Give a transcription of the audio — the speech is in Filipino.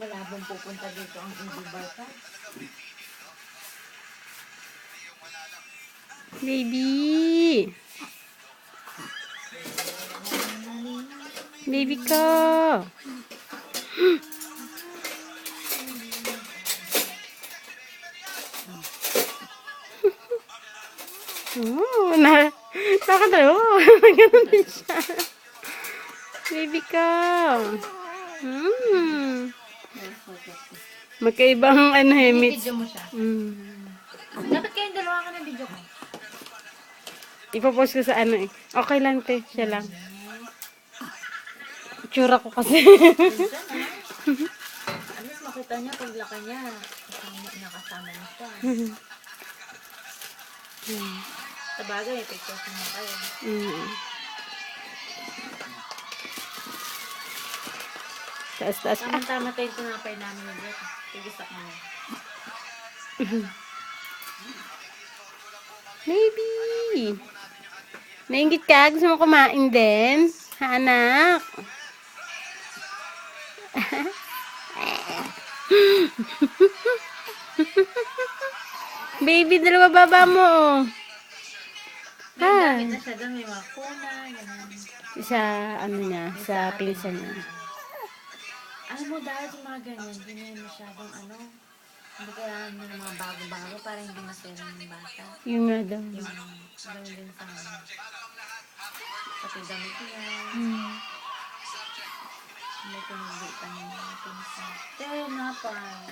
Malabong pupunta dito ang Indie Barca. Baby! Baby ko! Oh, nakatayo. Ganun din siya. Baby ko. Magkaibang ano eh, meets. Video mo siya. Dapat kayong dalawa ka ng video ko. Ipopost ko sa ano eh. Okay lang te, siya lang. Tsura ko kasi. At least makita niya pag laki niya. Nakasama niya siya. Sabagay, pictures mo kayo. Taas-taas ka. Tama-tama tayo yung tinapay namin yung dito. Tigisak mo na. Baby! Nainggit ka? Gusto mo kumain din? Ha, anak? Baby, dalawa baba mo. May Ha? gamit na siya doon. May mga kuna. Ganun. Sa ano niya, sa pinsan niya. Alam mo, dahil yung mga ganyan, hindi na yun masyadong ano. Hindi kailangan nyo ng mga bago-bago para hindi masira ng bata. Yung nga daw. Yung gawin din sa ano. Pati damit niya. May pinagbitan niya. Pinsan. Kaya napay.